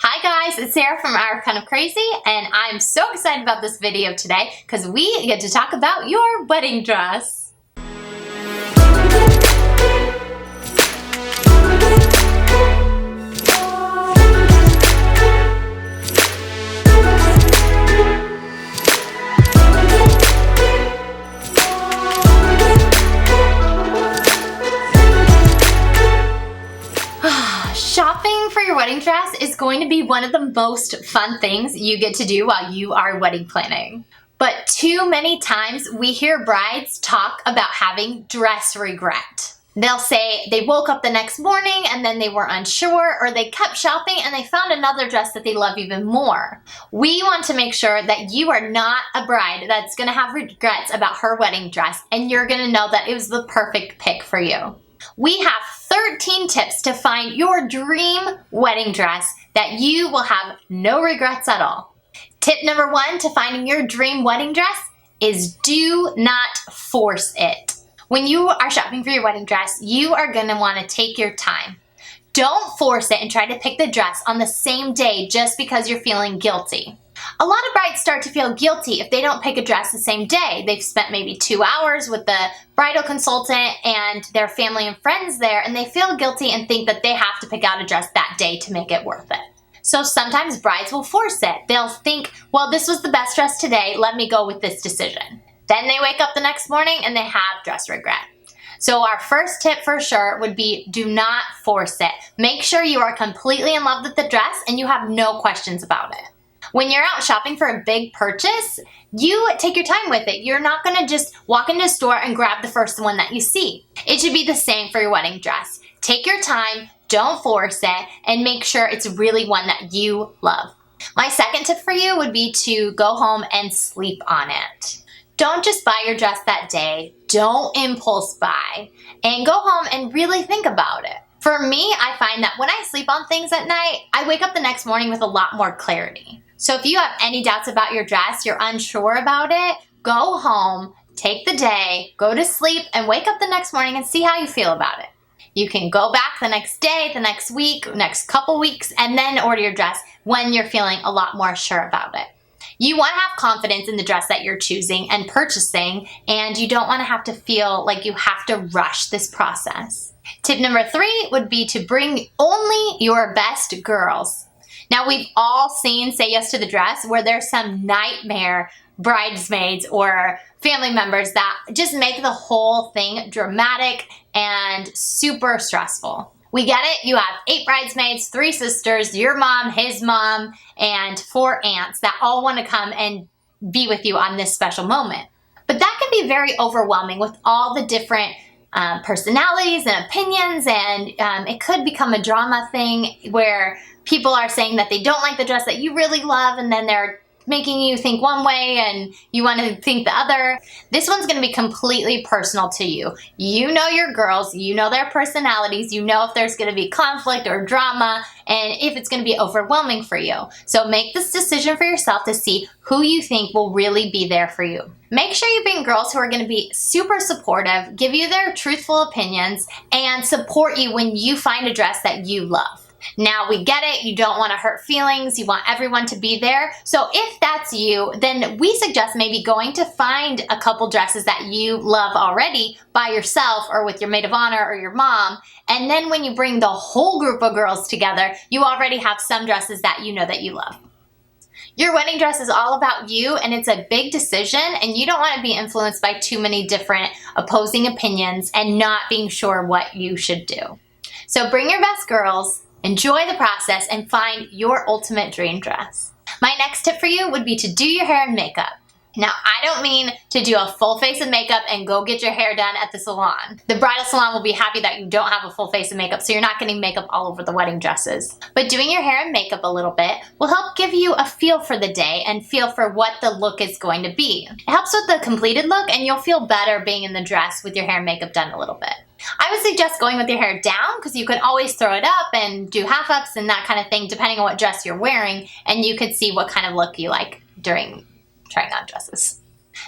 Hi guys, it's Sarah from Our Kind of Crazy, and I'm so excited about this video today because we get to talk about your wedding dress. Shopping for your wedding dress is going to be one of the most fun things you get to do while you are wedding planning. But too many times we hear brides talk about having dress regret. They'll say they woke up the next morning and then they were unsure, or they kept shopping and they found another dress that they love even more. We want to make sure that you are not a bride that's going to have regrets about her wedding dress, and you're going to know that it was the perfect pick for you. We have 13 tips to find your dream wedding dress that you will have no regrets at all. Tip number 1 to finding your dream wedding dress is do not force it. When you are shopping for your wedding dress, you are going to want to take your time. Don't force it and try to pick the dress on the same day just because you're feeling guilty. A lot of brides start to feel guilty if they don't pick a dress the same day. They've spent maybe 2 hours with the bridal consultant and their family and friends there, and they feel guilty and think that they have to pick out a dress that day to make it worth it. So sometimes brides will force it. They'll think, well, this was the best dress today, let me go with this decision. Then they wake up the next morning and they have dress regret. So our first tip for sure would be do not force it. Make sure you are completely in love with the dress and you have no questions about it. When you're out shopping for a big purchase, you take your time with it. You're not going to just walk into a store and grab the first one that you see. It should be the same for your wedding dress. Take your time, don't force it, and make sure it's really one that you love. My second tip for you would be to go home and sleep on it. Don't just buy your dress that day. Don't impulse buy. And go home and really think about it. For me, I find that when I sleep on things at night, I wake up the next morning with a lot more clarity. So if you have any doubts about your dress, you're unsure about it, go home, take the day, go to sleep, and wake up the next morning and see how you feel about it. You can go back the next day, the next week, next couple weeks, and then order your dress when you're feeling a lot more sure about it. You want to have confidence in the dress that you're choosing and purchasing, and you don't want to have to feel like you have to rush this process. Tip number 3 would be to bring only your best girls. Now, we've all seen Say Yes to the Dress where there's some nightmare bridesmaids or family members that just make the whole thing dramatic and super stressful. We get it. You have 8 bridesmaids, 3 sisters, your mom, his mom, and 4 aunts that all want to come and be with you on this special moment. But that can be very overwhelming with all the different personalities and opinions, and it could become a drama thing where people are saying that they don't like the dress that you really love, and then they're making you think one way and you want to think the other. This one's going to be completely personal to you. You know your girls, you know their personalities, you know if there's going to be conflict or drama, and if it's going to be overwhelming for you. So make this decision for yourself to see who you think will really be there for you. Make sure you bring girls who are going to be super supportive, give you their truthful opinions, and support you when you find a dress that you love. Now, we get it, you don't want to hurt feelings, you want everyone to be there. So if that's you, then we suggest maybe going to find a couple dresses that you love already by yourself or with your maid of honor or your mom. And then when you bring the whole group of girls together, you already have some dresses that you know that you love. Your wedding dress is all about you, and it's a big decision, and you don't want to be influenced by too many different opposing opinions and not being sure what you should do. So bring your best girls, enjoy the process, and find your ultimate dream dress. My next tip for you would be to do your hair and makeup. Now, I don't mean to do a full face of makeup and go get your hair done at the salon. The bridal salon will be happy that you don't have a full face of makeup, so you're not getting makeup all over the wedding dresses. But doing your hair and makeup a little bit will help give you a feel for the day and feel for what the look is going to be. It helps with the completed look, and you'll feel better being in the dress with your hair and makeup done a little bit. I would suggest going with your hair down because you can always throw it up and do half-ups and that kind of thing depending on what dress you're wearing, and you could see what kind of look you like during trying on dresses.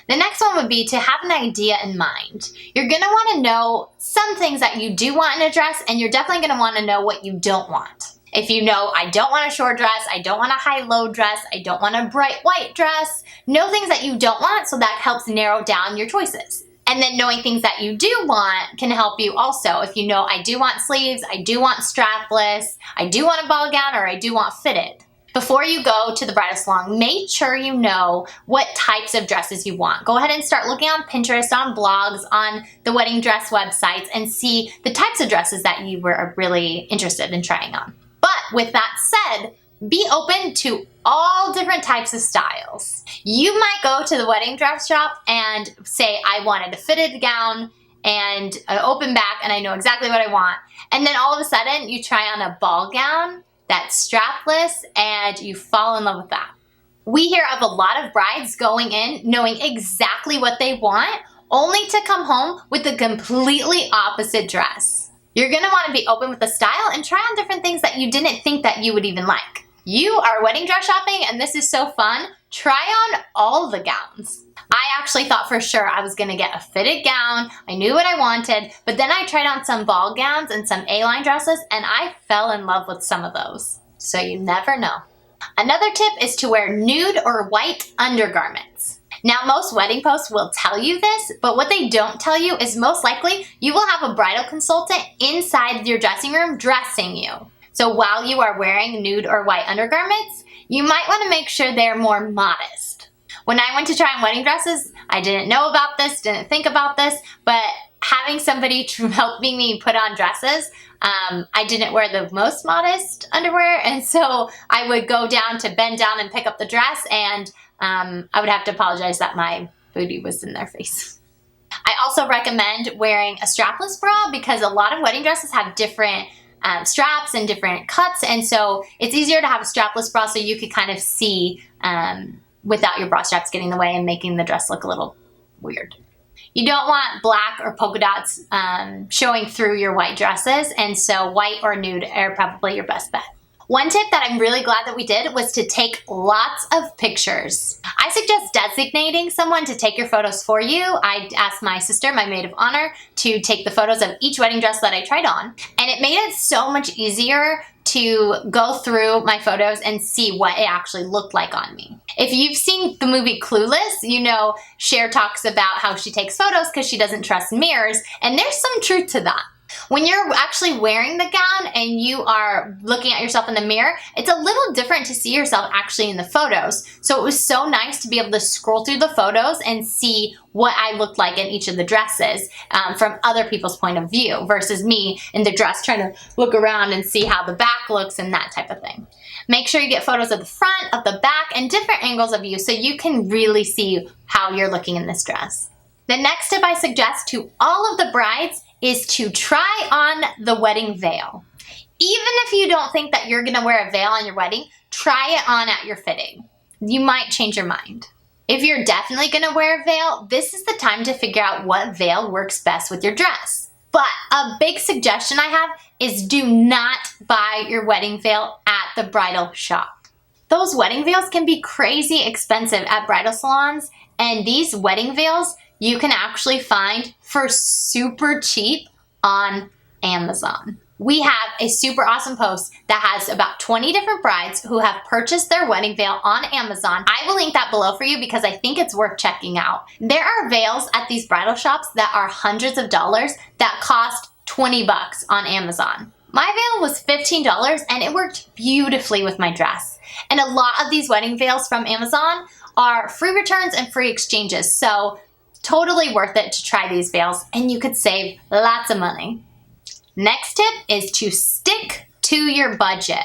The next one would be to have an idea in mind. You're going to want to know some things that you do want in a dress, and you're definitely going to want to know what you don't want. If you know, I don't want a short dress, I don't want a high-low dress, I don't want a bright white dress, know things that you don't want, so that helps narrow down your choices. And then knowing things that you do want can help you also. If you know, I do want sleeves, I do want strapless, I do want a ball gown, or I do want fitted. Before you go to the bridal salon, make sure you know what types of dresses you want. Go ahead and start looking on Pinterest, on blogs, on the wedding dress websites, and see the types of dresses that you were really interested in trying on. But with that said, be open to all different types of styles. You might go to the wedding dress shop and say, I wanted a fitted gown and an open back, and I know exactly what I want. And then all of a sudden, you try on a ball gown that's strapless, and you fall in love with that. We hear of a lot of brides going in knowing exactly what they want, only to come home with a completely opposite dress. You're gonna wanna be open with the style and try on different things that you didn't think that you would even like. You are wedding dress shopping, and this is so fun. Try on all the gowns. I actually thought for sure I was gonna get a fitted gown. I knew what I wanted, but then I tried on some ball gowns and some A-line dresses, and I fell in love with some of those. So you never know. Another tip is to wear nude or white undergarments. Now, most wedding posts will tell you this, but what they don't tell you is most likely you will have a bridal consultant inside your dressing room dressing you. So while you are wearing nude or white undergarments, you might want to make sure they're more modest. When I went to try on wedding dresses, I didn't know about this, didn't think about this, but having somebody helping me put on dresses, I didn't wear the most modest underwear, and so I would go down to bend down and pick up the dress, and I would have to apologize that my booty was in their face. I also recommend wearing a strapless bra because a lot of wedding dresses have different straps and different cuts, and so it's easier to have a strapless bra so you could kind of see without your bra straps getting in the way and making the dress look a little weird. You don't want black or polka dots showing through your white dresses, and so white or nude are probably your best bet. One tip that I'm really glad that we did was to take lots of pictures. I suggest designating someone to take your photos for you. I asked my sister, my maid of honor, to take the photos of each wedding dress that I tried on, and it made it so much easier to go through my photos and see what it actually looked like on me. If you've seen the movie Clueless, you know Cher talks about how she takes photos because she doesn't trust mirrors, and there's some truth to that. When you're actually wearing the gown and you are looking at yourself in the mirror, it's a little different to see yourself actually in the photos. So it was so nice to be able to scroll through the photos and see what I looked like in each of the dresses from other people's point of view versus me in the dress trying to look around and see how the back looks and that type of thing. Make sure you get photos of the front, of the back, and different angles of you so you can really see how you're looking in this dress. The next tip I suggest to all of the brides is to try on the wedding veil. Even if you don't think that you're gonna wear a veil on your wedding, try it on at your fitting. You might change your mind. If you're definitely gonna wear a veil, this is the time to figure out what veil works best with your dress. But a big suggestion I have is do not buy your wedding veil at the bridal shop. Those wedding veils can be crazy expensive at bridal salons, and these wedding veils you can actually find for super cheap on Amazon. We have a super awesome post that has about 20 different brides who have purchased their wedding veil on Amazon. I will link that below for you because I think it's worth checking out. There are veils at these bridal shops that are hundreds of dollars that cost 20 bucks on Amazon. My veil was $15 and it worked beautifully with my dress. And a lot of these wedding veils from Amazon are free returns and free exchanges. So totally worth it to try these veils and you could save lots of money. Next tip is to stick to your budget.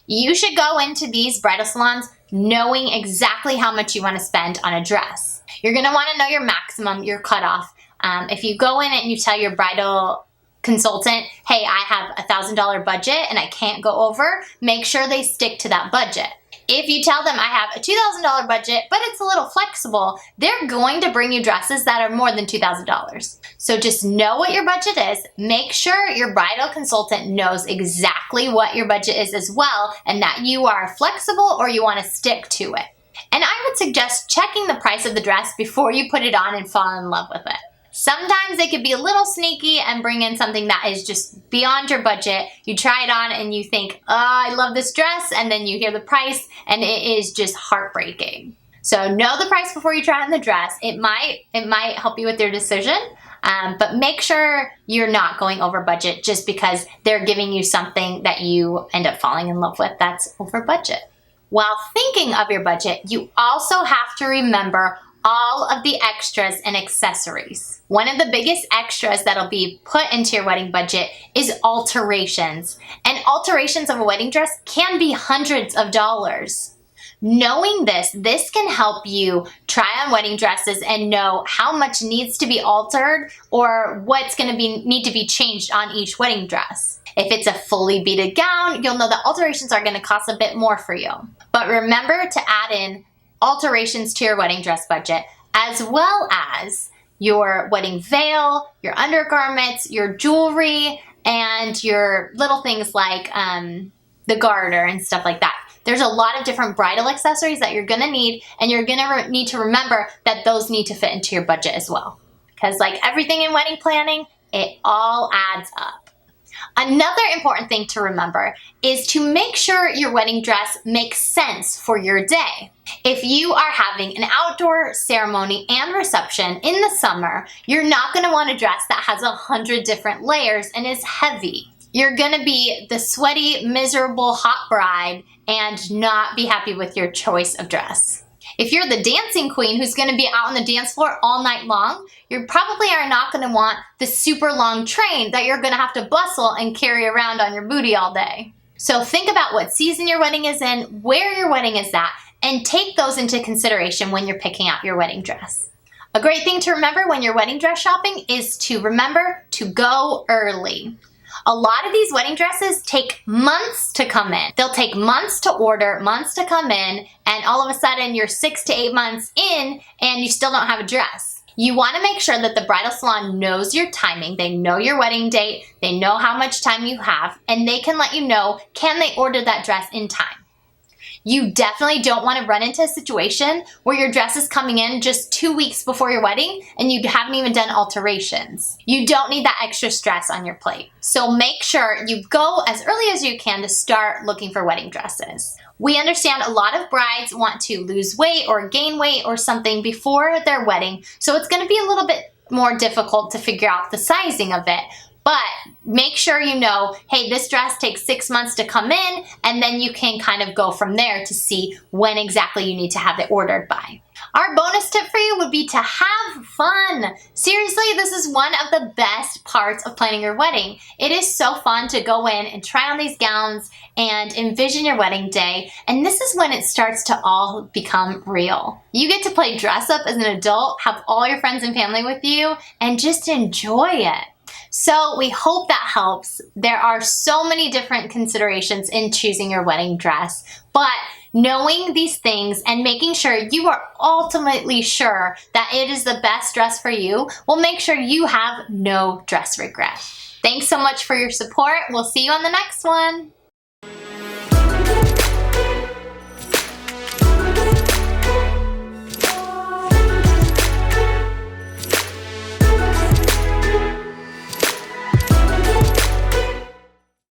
You should go into these bridal salons knowing exactly how much you want to spend on a dress. You're going to want to know your maximum, your cutoff. If you go in and you tell your bridal consultant, hey, I have $1,000 budget and I can't go over, make sure they stick to that budget. If you tell them I have a $2,000 budget, but it's a little flexible, they're going to bring you dresses that are more than $2,000. So just know what your budget is. Make sure your bridal consultant knows exactly what your budget is as well, and that you are flexible or you want to stick to it. And I would suggest checking the price of the dress before you put it on and fall in love with it. Sometimes they could be a little sneaky and bring in something that is just beyond your budget. You try it on and you think, oh, I love this dress, and then you hear the price and it is just heartbreaking. So know the price before you try on the dress. It might help you with your decision, but make sure you're not going over budget just because they're giving you something that you end up falling in love with that's over budget. While thinking of your budget, you also have to remember all of the extras and accessories. One of the biggest extras that'll be put into your wedding budget is alterations. And alterations of a wedding dress can be hundreds of dollars. Knowing this can help you try on wedding dresses and know how much needs to be altered or what's going to need to be changed on each wedding dress. If it's a fully beaded gown, you'll know that alterations are going to cost a bit more for you. But remember to add in alterations to your wedding dress budget, as well as your wedding veil, your undergarments, your jewelry, and your little things like the garter and stuff like that. There's a lot of different bridal accessories that you're gonna need, and you're gonna need to remember that those need to fit into your budget as well. Because like everything in wedding planning, it all adds up. Another important thing to remember is to make sure your wedding dress makes sense for your day. If you are having an outdoor ceremony and reception in the summer, you're not gonna want a dress that has 100 different layers and is heavy. You're gonna be the sweaty, miserable, hot bride and not be happy with your choice of dress. If you're the dancing queen who's gonna be out on the dance floor all night long, you probably are not gonna want the super long train that you're gonna have to bustle and carry around on your booty all day. So think about what season your wedding is in, where your wedding is at, and take those into consideration when you're picking out your wedding dress. A great thing to remember when you're wedding dress shopping is to remember to go early. A lot of these wedding dresses take months to come in. They'll take months to order, months to come in, and all of a sudden you're 6 to 8 months in and you still don't have a dress. You want to make sure that the bridal salon knows your timing, they know your wedding date, they know how much time you have, and they can let you know, can they order that dress in time? You definitely don't want to run into a situation where your dress is coming in just 2 weeks before your wedding and you haven't even done alterations. You don't need that extra stress on your plate. So make sure you go as early as you can to start looking for wedding dresses. We understand a lot of brides want to lose weight or gain weight or something before their wedding, so it's going to be a little bit more difficult to figure out the sizing of it. But make sure you know, hey, this dress takes 6 months to come in, and then you can kind of go from there to see when exactly you need to have it ordered by. Our bonus tip for you would be to have fun. Seriously, this is one of the best parts of planning your wedding. It is so fun to go in and try on these gowns and envision your wedding day, and this is when it starts to all become real. You get to play dress up as an adult, have all your friends and family with you, and just enjoy it. So we hope that helps. There are so many different considerations in choosing your wedding dress, but knowing these things and making sure you are ultimately sure that it is the best dress for you will make sure you have no dress regret. Thanks so much for your support. We'll see you on the next one.